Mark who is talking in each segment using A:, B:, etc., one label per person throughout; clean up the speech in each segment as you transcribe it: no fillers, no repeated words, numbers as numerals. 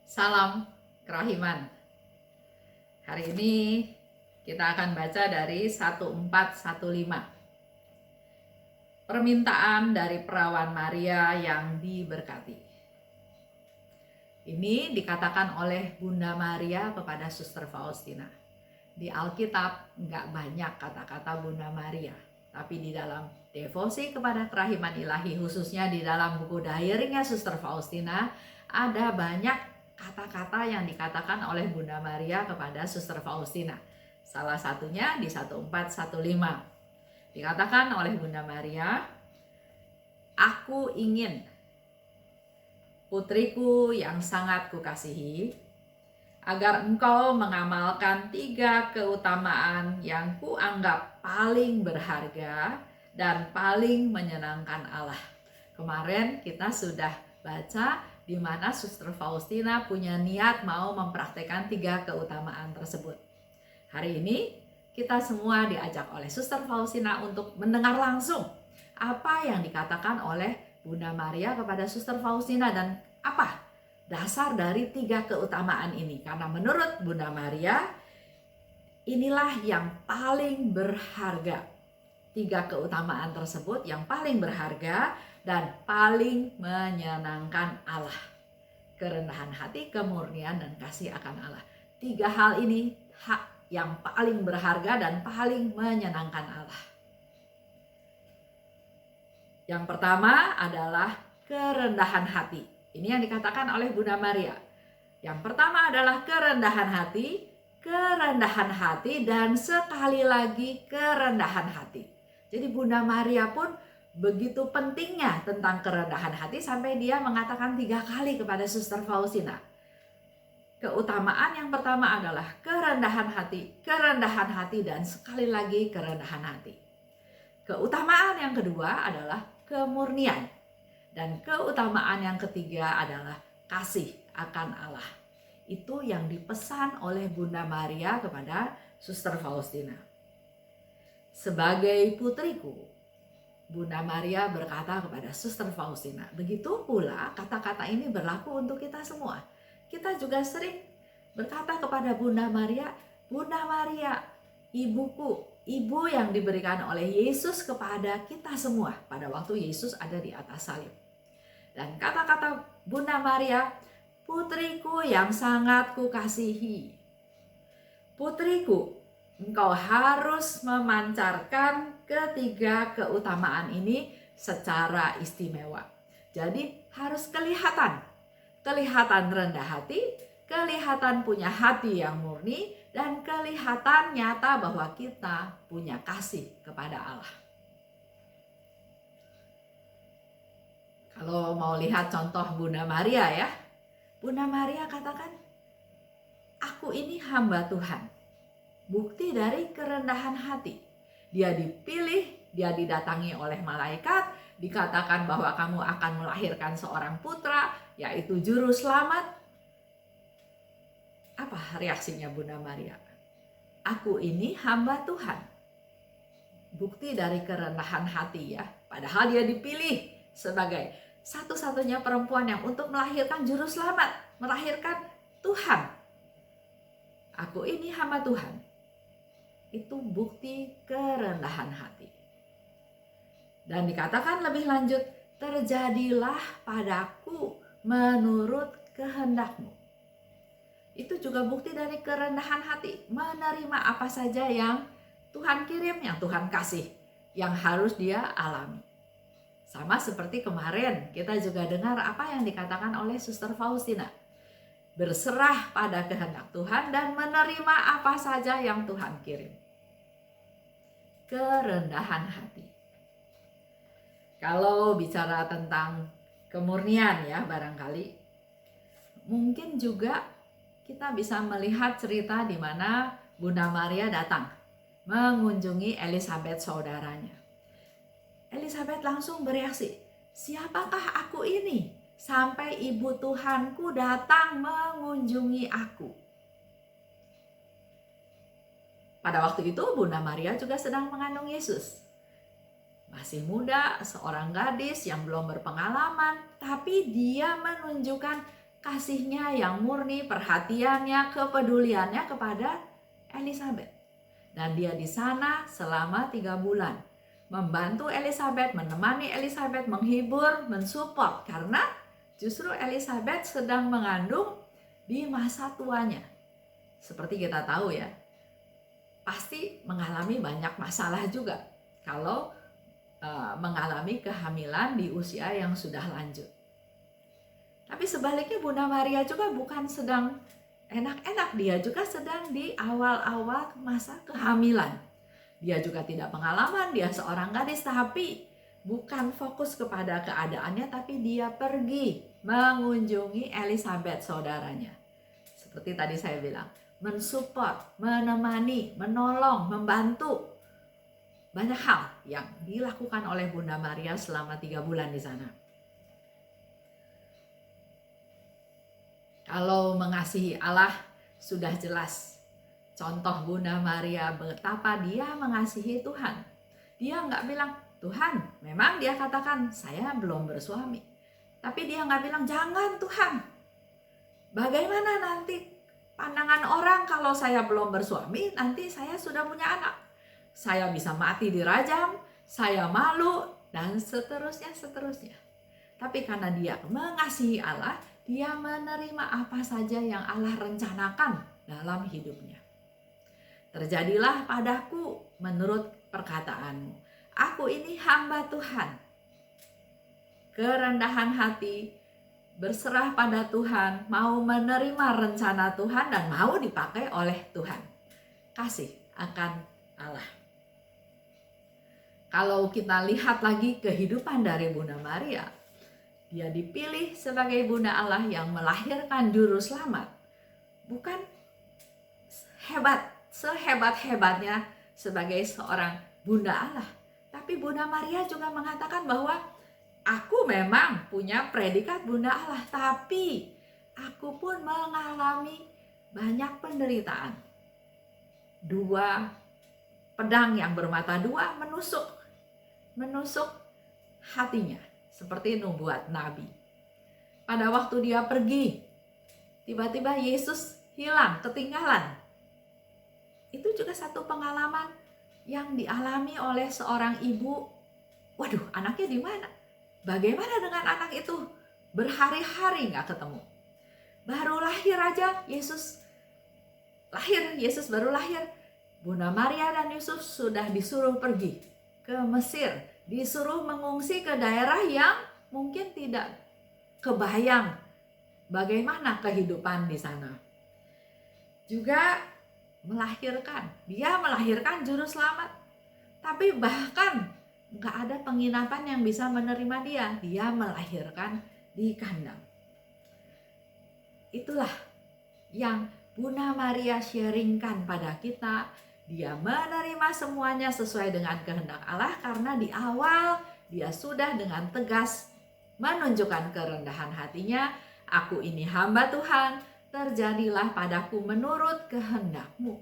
A: Salam kerahiman. Hari ini kita akan baca dari 1415. Permintaan dari perawan Maria yang diberkati. Ini dikatakan oleh Bunda Maria kepada Suster Faustina. Di Alkitab nggak banyak kata-kata Bunda Maria, tapi di dalam devosi kepada kerahiman ilahi, khususnya di dalam buku diary-nya Suster Faustina, ada banyak kata-kata yang dikatakan oleh Bunda Maria kepada Suster Faustina. Salah satunya di 1415. Dikatakan oleh Bunda Maria, "Aku ingin putriku yang sangat kukasihi, agar engkau mengamalkan 3 keutamaan yang kuanggap paling berharga dan paling menyenangkan Allah." Kemarin kita sudah baca di mana Suster Faustina punya niat mau mempraktekkan 3 keutamaan tersebut. Hari ini kita semua diajak oleh Suster Faustina untuk mendengar langsung apa yang dikatakan oleh Bunda Maria kepada Suster Faustina dan apa dasar dari 3 keutamaan ini. Karena menurut Bunda Maria, inilah yang paling berharga. 3 keutamaan tersebut yang paling berharga dan paling menyenangkan Allah. Kerendahan hati, kemurnian, dan kasih akan Allah. 3 hal ini hak yang paling berharga dan paling menyenangkan Allah. Yang pertama adalah kerendahan hati. Ini yang dikatakan oleh Bunda Maria. Yang pertama adalah kerendahan hati, dan sekali lagi kerendahan hati. Jadi Bunda Maria pun begitu pentingnya tentang kerendahan hati sampai dia mengatakan 3 kali kepada Suster Faustina. Keutamaan yang pertama adalah kerendahan hati, dan sekali lagi kerendahan hati. Keutamaan yang kedua adalah kemurnian. Dan keutamaan yang ketiga adalah kasih akan Allah. Itu yang dipesan oleh Bunda Maria kepada Suster Faustina. Sebagai putriku, Bunda Maria berkata kepada Suster Faustina, begitu pula kata-kata ini berlaku untuk kita semua. Kita juga sering berkata kepada Bunda Maria, "Bunda Maria, ibuku," ibu yang diberikan oleh Yesus kepada kita semua pada waktu Yesus ada di atas salib. Dan kata-kata Bunda Maria, "Putriku yang sangat kukasihi." Putriku, engkau harus memancarkan ketiga keutamaan ini secara istimewa. Jadi harus kelihatan rendah hati, kelihatan punya hati yang murni, dan kelihatan nyata bahwa kita punya kasih kepada Allah. Kalau mau lihat contoh Bunda Maria ya, Bunda Maria katakan, "Aku ini hamba Tuhan." Bukti dari kerendahan hati. Dia dipilih, dia didatangi oleh malaikat, dikatakan bahwa kamu akan melahirkan seorang putra, yaitu juru selamat. Apa reaksinya Bunda Maria? "Aku ini hamba Tuhan." Bukti dari kerendahan hati ya. Padahal dia dipilih sebagai satu-satunya perempuan yang untuk melahirkan juru selamat, melahirkan Tuhan. "Aku ini hamba Tuhan." Itu bukti kerendahan hati. Dan dikatakan lebih lanjut, "Terjadilah padaku menurut kehendakmu." Itu juga bukti dari kerendahan hati, menerima apa saja yang Tuhan kirim, yang Tuhan kasih, yang harus dia alami. Sama seperti kemarin kita juga dengar apa yang dikatakan oleh Suster Faustina. Berserah pada kehendak Tuhan dan menerima apa saja yang Tuhan kirim. Kerendahan hati. Kalau bicara tentang kemurnian ya, barangkali mungkin juga kita bisa melihat cerita di mana Bunda Maria datang mengunjungi Elizabeth saudaranya. Elizabeth langsung bereaksi, "Siapakah aku ini sampai ibu Tuhanku datang mengunjungi aku?" Pada waktu itu Bunda Maria juga sedang mengandung Yesus. Masih muda, seorang gadis yang belum berpengalaman, tapi dia menunjukkan kasihnya yang murni, perhatiannya, kepeduliannya kepada Elizabeth. Dan dia di sana selama 3 bulan. Membantu Elizabeth, menemani Elizabeth, menghibur, mensupport. Karena justru Elizabeth sedang mengandung di masa tuanya. Seperti kita tahu ya, pasti mengalami banyak masalah juga kalau mengalami kehamilan di usia yang sudah lanjut. Tapi sebaliknya Bunda Maria juga bukan sedang enak-enak, dia juga sedang di awal-awal masa kehamilan. Dia juga tidak pengalaman, dia seorang gadis, tapi bukan fokus kepada keadaannya, tapi dia pergi mengunjungi Elizabeth saudaranya. Seperti tadi saya bilang, mensupport, menemani, menolong, membantu. Banyak hal yang dilakukan oleh Bunda Maria selama 3 bulan di sana. Kalau mengasihi Allah sudah jelas. Contoh Bunda Maria betapa dia mengasihi Tuhan. Dia nggak bilang, Tuhan, memang dia katakan saya belum bersuami. Tapi dia nggak bilang, jangan Tuhan. Bagaimana nanti pandangan orang kalau saya belum bersuami, nanti saya sudah punya anak. Saya bisa mati dirajam, saya malu, dan seterusnya. Tapi karena dia mengasihi Allah, dia menerima apa saja yang Allah rencanakan dalam hidupnya. Terjadilah padaku menurut perkataanmu. Aku ini hamba Tuhan. Kerendahan hati, berserah pada Tuhan, mau menerima rencana Tuhan dan mau dipakai oleh Tuhan. Kasih akan Allah. Kalau kita lihat lagi kehidupan dari Bunda Maria, dia dipilih sebagai Bunda Allah yang melahirkan juru selamat. Bukan sehebat-hebatnya sebagai seorang Bunda Allah. Tapi Bunda Maria juga mengatakan bahwa aku memang punya predikat Bunda Allah, tapi aku pun mengalami banyak penderitaan. 2 pedang yang bermata 2 menusuk hatinya, seperti nubuat Nabi. Pada waktu dia pergi, tiba-tiba Yesus hilang, ketinggalan. Itu juga satu pengalaman yang dialami oleh seorang ibu. Waduh, anaknya di mana? Bagaimana dengan anak itu? Berhari-hari nggak ketemu. Baru lahir aja, Yesus baru lahir. Bunda Maria dan Yusuf sudah disuruh pergi ke Mesir, disuruh mengungsi ke daerah yang mungkin tidak kebayang bagaimana kehidupan di sana. Juga dia melahirkan juru selamat. Tapi bahkan nggak ada penginapan yang bisa menerima dia melahirkan di kandang. Itulah yang Bunda Maria sharingkan pada kita. Dia menerima semuanya sesuai dengan kehendak Allah karena di awal dia sudah dengan tegas menunjukkan kerendahan hatinya. Aku ini hamba Tuhan, terjadilah padaku menurut kehendak-Mu.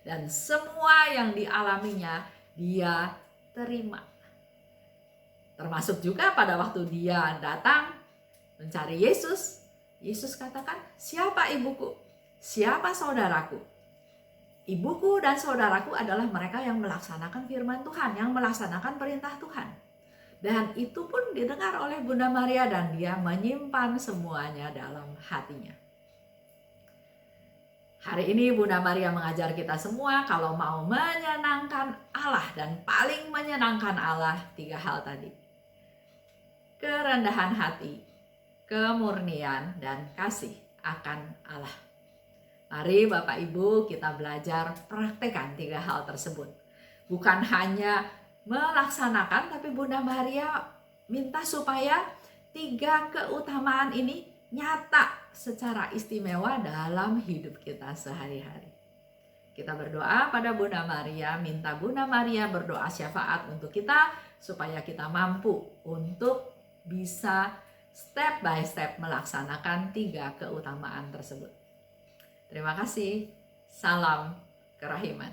A: Dan semua yang dialaminya dia terima. Termasuk juga pada waktu dia datang mencari Yesus. Yesus katakan, siapa ibuku? Siapa saudaraku? Ibuku dan saudaraku adalah mereka yang melaksanakan firman Tuhan, yang melaksanakan perintah Tuhan. Dan itu pun didengar oleh Bunda Maria dan dia menyimpan semuanya dalam hatinya. Hari ini Bunda Maria mengajar kita semua kalau mau menyenangkan Allah, dan paling menyenangkan Allah 3 hal tadi. Kerendahan hati, kemurnian, dan kasih akan Allah. Mari Bapak Ibu kita belajar praktekkan 3 hal tersebut. Bukan hanya melaksanakan, tapi Bunda Maria minta supaya 3 keutamaan ini nyata secara istimewa dalam hidup kita sehari-hari. Kita berdoa pada Bunda Maria, minta Bunda Maria berdoa syafaat untuk kita supaya kita mampu untuk bisa step by step melaksanakan 3 keutamaan tersebut. Terima kasih. Salam kerahiman.